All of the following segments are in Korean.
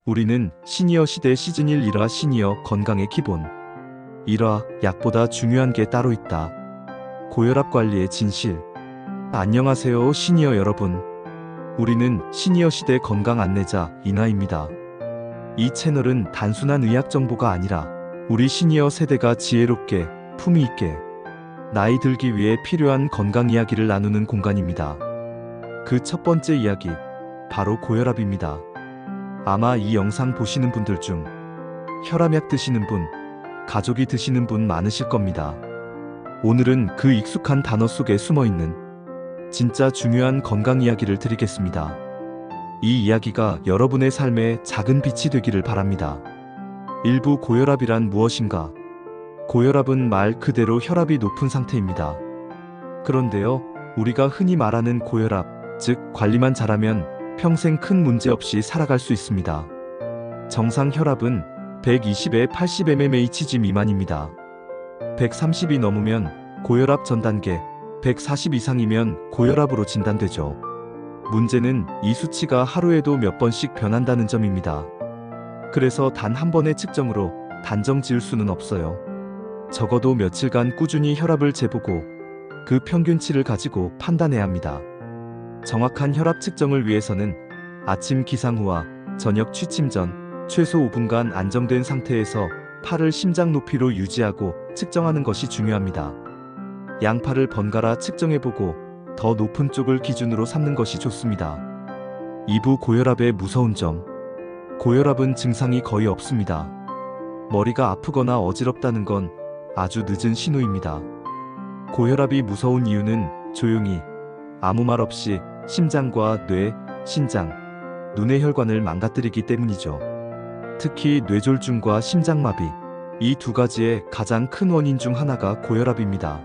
우리는 시니어 시대 시즌 1 1화 시니어 건강의 기본. 1화 약보다 중요한 게 따로 있다. 고혈압 관리의 진실. 안녕하세요 시니어 여러분. 우리는 시니어 시대 건강 안내자 이나입니다. 이 채널은 단순한 의학 정보가 아니라 우리 시니어 세대가 지혜롭게 품위 있게 나이 들기 위해 필요한 건강 이야기를 나누는 공간입니다. 그 첫 번째 이야기, 바로 고혈압입니다. 아마 이 영상 보시는 분들 중 혈압약 드시는 분, 가족이 드시는 분 많으실 겁니다. 오늘은 그 익숙한 단어 속에 숨어있는 진짜 중요한 건강 이야기를 드리겠습니다. 이 이야기가 여러분의 삶에 작은 빛이 되기를 바랍니다. 일부 고혈압이란 무엇인가? 고혈압은 말 그대로 혈압이 높은 상태입니다. 그런데요, 우리가 흔히 말하는 고혈압, 즉 관리만 잘하면 평생 큰 문제 없이 살아갈 수 있습니다. 정상 혈압은 120에 80mmHg 미만입니다. 130이 넘으면 고혈압 전 단계, 140 이상이면 고혈압으로 진단되죠. 문제는 이 수치가 하루에도 몇 번씩 변한다는 점입니다. 그래서 단 한 번의 측정으로 단정 지을 수는 없어요. 적어도 며칠간 꾸준히 혈압을 재보고 그 평균치를 가지고 판단해야 합니다. 정확한 혈압 측정을 위해서는 아침 기상 후와 저녁 취침 전 최소 5분간 안정된 상태에서 팔을 심장 높이로 유지하고 측정하는 것이 중요합니다. 양팔을 번갈아 측정해보고 더 높은 쪽을 기준으로 삼는 것이 좋습니다. 2부 고혈압의 무서운 점. 고혈압은 증상이 거의 없습니다. 머리가 아프거나 어지럽다는 건 아주 늦은 신호입니다. 고혈압이 무서운 이유는 조용히 아무 말 없이 심장과 뇌, 신장, 눈의 혈관을 망가뜨리기 때문이죠. 특히 뇌졸중과 심장마비, 이 두 가지의 가장 큰 원인 중 하나가 고혈압입니다.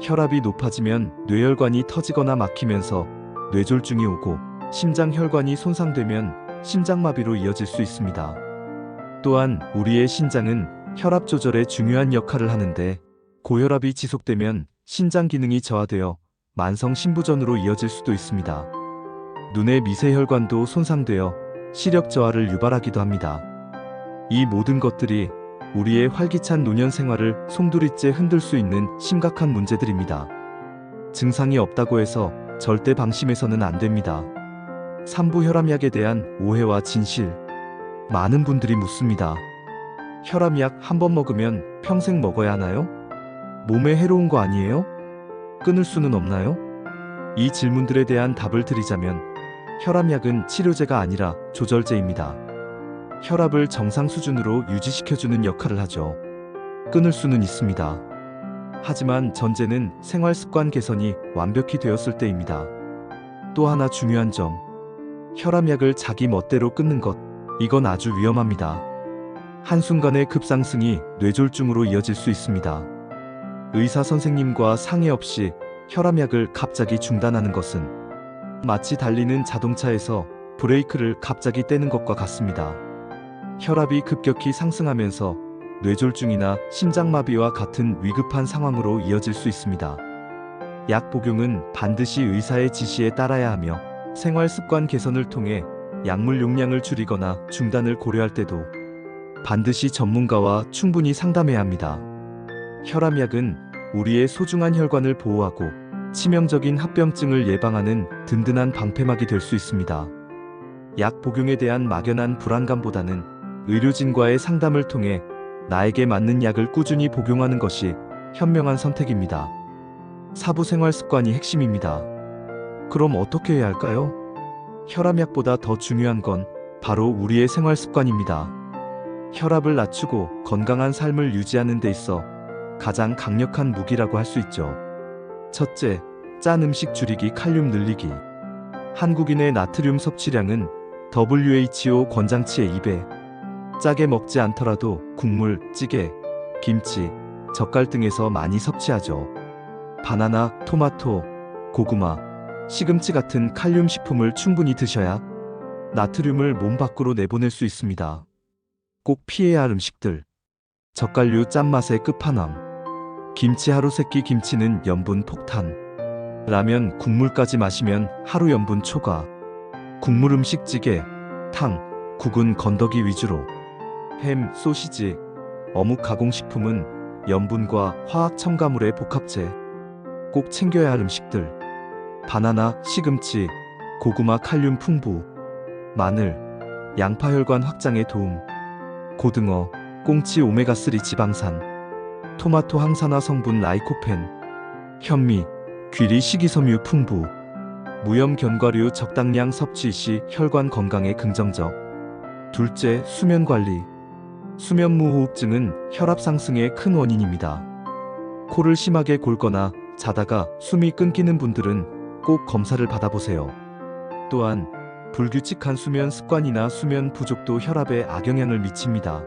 혈압이 높아지면 뇌혈관이 터지거나 막히면서 뇌졸중이 오고 심장혈관이 손상되면 심장마비로 이어질 수 있습니다. 또한 우리의 신장은 혈압 조절에 중요한 역할을 하는데 고혈압이 지속되면 신장 기능이 저하되어 만성 신부전으로 이어질 수도 있습니다. 눈의 미세혈관도 손상되어 시력 저하를 유발하기도 합니다. 이 모든 것들이 우리의 활기찬 노년 생활을 송두리째 흔들 수 있는 심각한 문제들입니다. 증상이 없다고 해서 절대 방심해서는 안 됩니다. 3부 혈압약에 대한 오해와 진실. 많은 분들이 묻습니다. 혈압약 한 번 먹으면 평생 먹어야 하나요? 몸에 해로운 거 아니에요? 끊을 수는 없나요? 이 질문들에 대한 답을 드리자면 혈압약은 치료제가 아니라 조절제입니다. 혈압을 정상 수준으로 유지시켜주는 역할을 하죠. 끊을 수는 있습니다. 하지만 전제는 생활습관 개선이 완벽히 되었을 때입니다. 또 하나 중요한 점. 혈압약을 자기 멋대로 끊는 것, 이건 아주 위험합니다. 한순간의 급상승이 뇌졸중으로 이어질 수 있습니다. 의사 선생님과 상의 없이 혈압약을 갑자기 중단하는 것은 마치 달리는 자동차에서 브레이크를 갑자기 떼는 것과 같습니다. 혈압이 급격히 상승하면서 뇌졸중이나 심장마비와 같은 위급한 상황으로 이어질 수 있습니다. 약 복용은 반드시 의사의 지시에 따라야 하며 생활습관 개선을 통해 약물 용량을 줄이거나 중단을 고려할 때도 반드시 전문가와 충분히 상담해야 합니다. 혈압약은 우리의 소중한 혈관을 보호하고 치명적인 합병증을 예방하는 든든한 방패막이 될 수 있습니다. 약 복용에 대한 막연한 불안감보다는 의료진과의 상담을 통해 나에게 맞는 약을 꾸준히 복용하는 것이 현명한 선택입니다. 4부 생활 습관이 핵심입니다. 그럼 어떻게 해야 할까요? 혈압약보다 더 중요한 건 바로 우리의 생활 습관입니다. 혈압을 낮추고 건강한 삶을 유지하는 데 있어 가장 강력한 무기라고 할 수 있죠. 첫째, 짠 음식 줄이기, 칼륨 늘리기. 한국인의 나트륨 섭취량은 WHO 권장치의 2배. 짜게 먹지 않더라도 국물, 찌개, 김치, 젓갈 등에서 많이 섭취하죠. 바나나, 토마토, 고구마, 시금치 같은 칼륨 식품을 충분히 드셔야 나트륨을 몸 밖으로 내보낼 수 있습니다. 꼭 피해야 할 음식들. 젓갈류 짠맛의 끝판왕. 김치 하루 세끼. 김치는 염분 폭탄. 라면 국물까지 마시면 하루 염분 초과. 국물 음식 찌개, 탕, 국은 건더기 위주로. 햄, 소시지, 어묵 가공식품은 염분과 화학 첨가물의 복합체. 꼭 챙겨야 할 음식들. 바나나, 시금치, 고구마 칼륨 풍부. 마늘, 양파 혈관 확장에 도움. 고등어, 꽁치 오메가3 지방산. 토마토 항산화 성분 라이코펜. 현미, 귀리 식이섬유 풍부. 무염 견과류 적당량 섭취 시 혈관 건강에 긍정적. 둘째, 수면 관리. 수면무호흡증은 혈압 상승의 큰 원인입니다. 코를 심하게 골거나 자다가 숨이 끊기는 분들은 꼭 검사를 받아보세요. 또한 불규칙한 수면 습관이나 수면 부족도 혈압에 악영향을 미칩니다.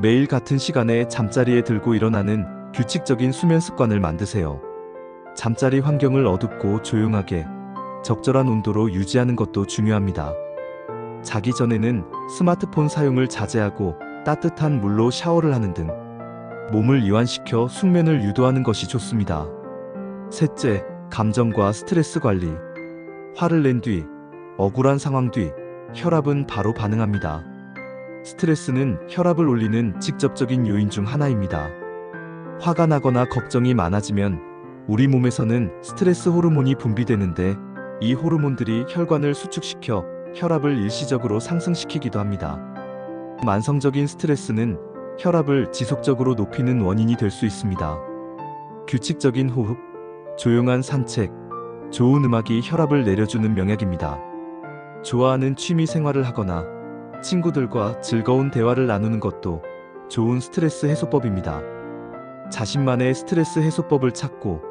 매일 같은 시간에 잠자리에 들고 일어나는 규칙적인 수면 습관을 만드세요. 잠자리 환경을 어둡고 조용하게 적절한 온도로 유지하는 것도 중요합니다. 자기 전에는 스마트폰 사용을 자제하고 따뜻한 물로 샤워를 하는 등 몸을 이완시켜 숙면을 유도하는 것이 좋습니다. 셋째, 감정과 스트레스 관리. 화를 낸 뒤, 억울한 상황 뒤 혈압은 바로 반응합니다. 스트레스는 혈압을 올리는 직접적인 요인 중 하나입니다. 화가 나거나 걱정이 많아지면 우리 몸에서는 스트레스 호르몬이 분비되는데 이 호르몬들이 혈관을 수축시켜 혈압을 일시적으로 상승시키기도 합니다. 만성적인 스트레스는 혈압을 지속적으로 높이는 원인이 될 수 있습니다. 규칙적인 호흡, 조용한 산책, 좋은 음악이 혈압을 내려주는 명약입니다. 좋아하는 취미 생활을 하거나 친구들과 즐거운 대화를 나누는 것도 좋은 스트레스 해소법입니다. 자신만의 스트레스 해소법을 찾고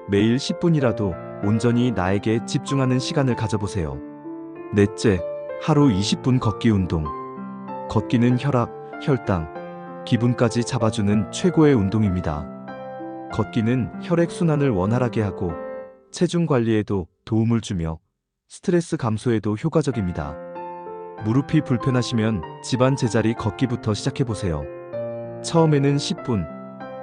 매일 10분이라도 온전히 나에게 집중하는 시간을 가져보세요. 넷째, 하루 20분 걷기 운동. 걷기는 혈압, 혈당, 기분까지 잡아주는 최고의 운동입니다. 걷기는 혈액순환을 원활하게 하고 체중 관리에도 도움을 주며 스트레스 감소에도 효과적입니다. 무릎이 불편하시면 집안 제자리 걷기부터 시작해보세요. 처음에는 10분,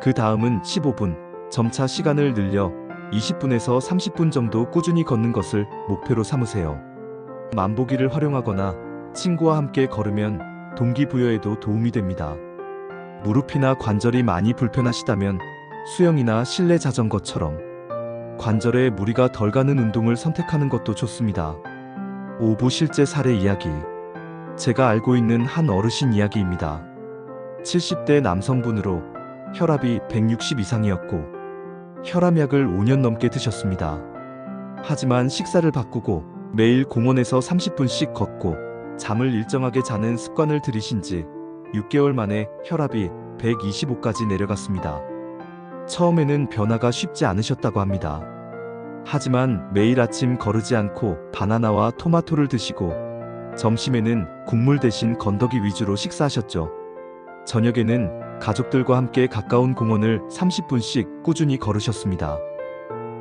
그 다음은 15분, 점차 시간을 늘려 20분에서 30분 정도 꾸준히 걷는 것을 목표로 삼으세요. 만보기를 활용하거나 친구와 함께 걸으면 동기부여에도 도움이 됩니다. 무릎이나 관절이 많이 불편하시다면 수영이나 실내 자전거처럼 관절에 무리가 덜 가는 운동을 선택하는 것도 좋습니다. 5부 실제 사례 이야기. 제가 알고 있는 한 어르신 이야기입니다. 70대 남성분으로 혈압이 160 이상이었고 혈압약을 5년 넘게 드셨습니다. 하지만 식사를 바꾸고 매일 공원에서 30분씩 걷고 잠을 일정하게 자는 습관을 들이신 지 6개월 만에 혈압이 125까지 내려갔습니다. 처음에는 변화가 쉽지 않으셨다고 합니다. 하지만 매일 아침 거르지 않고 바나나와 토마토를 드시고 점심에는 국물 대신 건더기 위주로 식사하셨죠. 저녁에는 가족들과 함께 가까운 공원을 30분씩 꾸준히 걸으셨습니다.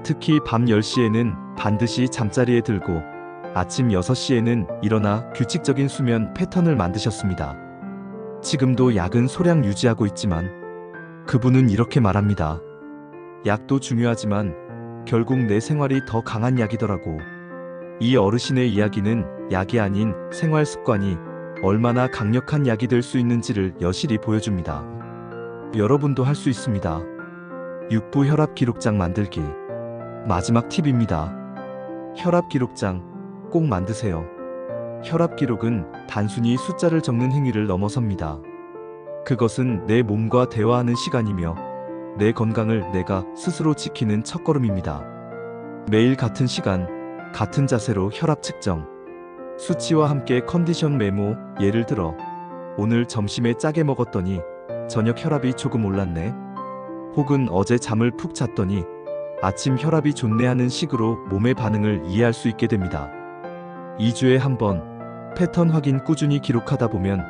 특히 밤 10시에는 반드시 잠자리에 들고 아침 6시에는 일어나 규칙적인 수면 패턴을 만드셨습니다. 지금도 약은 소량 유지하고 있지만 그분은 이렇게 말합니다. 약도 중요하지만 결국 내 생활이 더 강한 약이더라고. 이 어르신의 이야기는 약이 아닌 생활 습관이 얼마나 강력한 약이 될 수 있는지를 여실히 보여줍니다. 여러분도 할 수 있습니다. 6부 혈압 기록장 만들기. 마지막 팁입니다. 혈압 기록장 꼭 만드세요. 혈압 기록은 단순히 숫자를 적는 행위를 넘어섭니다. 그것은 내 몸과 대화하는 시간이며 내 건강을 내가 스스로 지키는 첫걸음입니다. 매일 같은 시간, 같은 자세로 혈압 측정. 수치와 함께 컨디션 메모. 예를 들어 오늘 점심에 짜게 먹었더니 저녁 혈압이 조금 올랐네. 혹은 어제 잠을 푹 잤더니 아침 혈압이 좋네 하는 식으로 몸의 반응을 이해할 수 있게 됩니다. 2주에 한 번 패턴 확인 꾸준히 기록하다 보면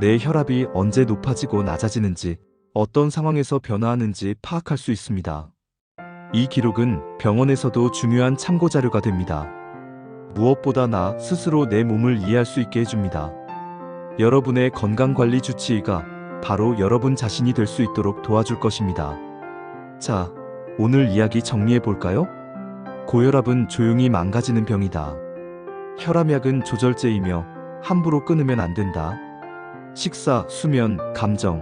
내 혈압이 언제 높아지고 낮아지는지, 어떤 상황에서 변화하는지 파악할 수 있습니다. 이 기록은 병원에서도 중요한 참고 자료가 됩니다. 무엇보다 나 스스로 내 몸을 이해할 수 있게 해줍니다. 여러분의 건강관리 주치의가 바로 여러분 자신이 될 수 있도록 도와줄 것입니다. 자, 오늘 이야기 정리해 볼까요? 고혈압은 조용히 망가지는 병이다. 혈압약은 조절제이며 함부로 끊으면 안 된다. 식사, 수면, 감정,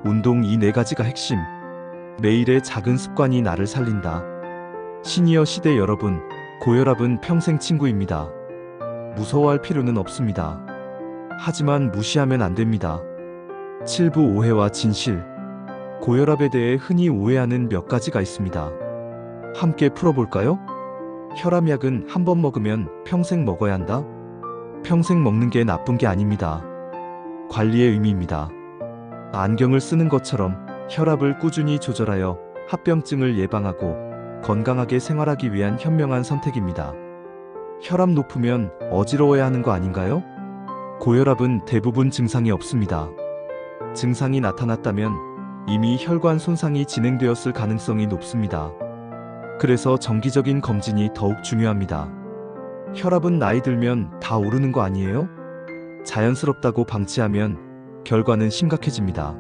운동 이 네 가지가 핵심. 매일의 작은 습관이 나를 살린다. 시니어 시대 여러분, 고혈압은 평생 친구입니다. 무서워할 필요는 없습니다. 하지만 무시하면 안 됩니다. 7부 오해와 진실. 고혈압에 대해 흔히 오해하는 몇 가지가 있습니다. 함께 풀어볼까요? 혈압약은 한 번 먹으면 평생 먹어야 한다? 평생 먹는 게 나쁜 게 아닙니다. 관리의 의미입니다. 안경을 쓰는 것처럼 혈압을 꾸준히 조절하여 합병증을 예방하고 건강하게 생활하기 위한 현명한 선택입니다. 혈압 높으면 어지러워야 하는 거 아닌가요? 고혈압은 대부분 증상이 없습니다. 증상이 나타났다면 이미 혈관 손상이 진행되었을 가능성이 높습니다. 그래서 정기적인 검진이 더욱 중요합니다. 혈압은 나이 들면 다 오르는 거 아니에요? 자연스럽다고 방치하면 결과는 심각해집니다.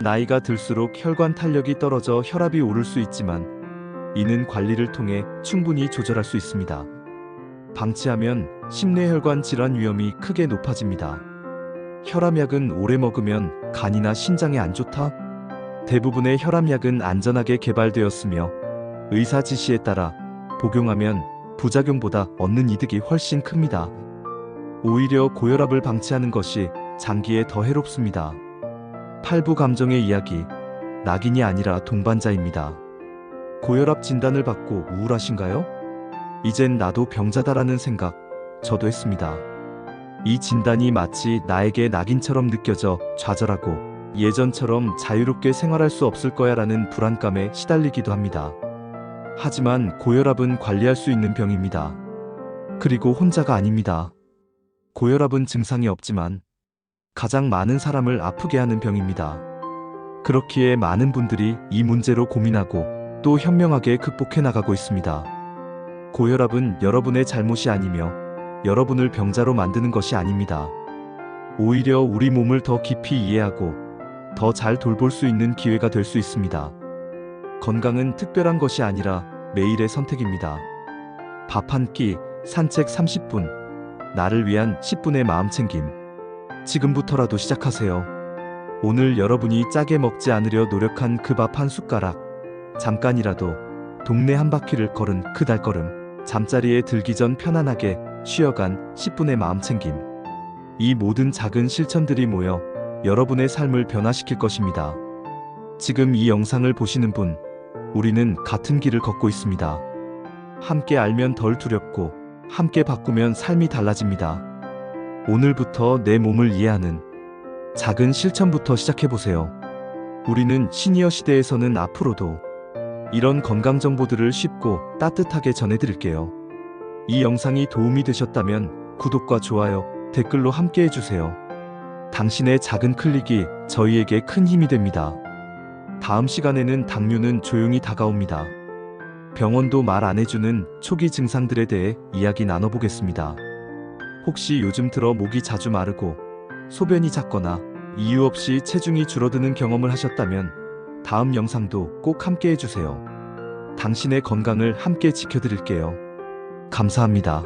나이가 들수록 혈관 탄력이 떨어져 혈압이 오를 수 있지만 이는 관리를 통해 충분히 조절할 수 있습니다. 방치하면 심뇌혈관 질환 위험이 크게 높아집니다. 혈압약은 오래 먹으면 간이나 신장에 안 좋다? 대부분의 혈압약은 안전하게 개발되었으며 의사 지시에 따라 복용하면 부작용보다 얻는 이득이 훨씬 큽니다. 오히려 고혈압을 방치하는 것이 장기에 더 해롭습니다. 8부 감정의 이야기, 낙인이 아니라 동반자입니다. 고혈압 진단을 받고 우울하신가요? 이젠 나도 병자다라는 생각, 저도 했습니다. 이 진단이 마치 나에게 낙인처럼 느껴져 좌절하고 예전처럼 자유롭게 생활할 수 없을 거야라는 불안감에 시달리기도 합니다. 하지만 고혈압은 관리할 수 있는 병입니다. 그리고 혼자가 아닙니다. 고혈압은 증상이 없지만 가장 많은 사람을 아프게 하는 병입니다. 그렇기에 많은 분들이 이 문제로 고민하고 또 현명하게 극복해 나가고 있습니다. 고혈압은 여러분의 잘못이 아니며 여러분을 병자로 만드는 것이 아닙니다. 오히려 우리 몸을 더 깊이 이해하고 더 잘 돌볼 수 있는 기회가 될 수 있습니다. 건강은 특별한 것이 아니라 매일의 선택입니다. 밥 한 끼, 산책 30분, 나를 위한 10분의 마음 챙김. 지금부터라도 시작하세요. 오늘 여러분이 짜게 먹지 않으려 노력한 그 밥 한 숟가락, 잠깐이라도 동네 한 바퀴를 걸은 그 발걸음, 잠자리에 들기 전 편안하게 쉬어간 10분의 마음 챙김. 이 모든 작은 실천들이 모여 여러분의 삶을 변화시킬 것입니다. 지금 이 영상을 보시는 분, 우리는 같은 길을 걷고 있습니다. 함께 알면 덜 두렵고 함께 바꾸면 삶이 달라집니다. 오늘부터 내 몸을 이해하는 작은 실천부터 시작해보세요. 우리는 시니어 시대에서는 앞으로도 이런 건강 정보들을 쉽고 따뜻하게 전해드릴게요. 이 영상이 도움이 되셨다면 구독과 좋아요, 댓글로 함께 해주세요. 당신의 작은 클릭이 저희에게 큰 힘이 됩니다. 다음 시간에는 당뇨는 조용히 다가옵니다. 병원도 말 안 해주는 초기 증상들에 대해 이야기 나눠보겠습니다. 혹시 요즘 들어 목이 자주 마르고 소변이 잦거나 이유 없이 체중이 줄어드는 경험을 하셨다면 다음 영상도 꼭 함께 해주세요. 당신의 건강을 함께 지켜드릴게요. 감사합니다.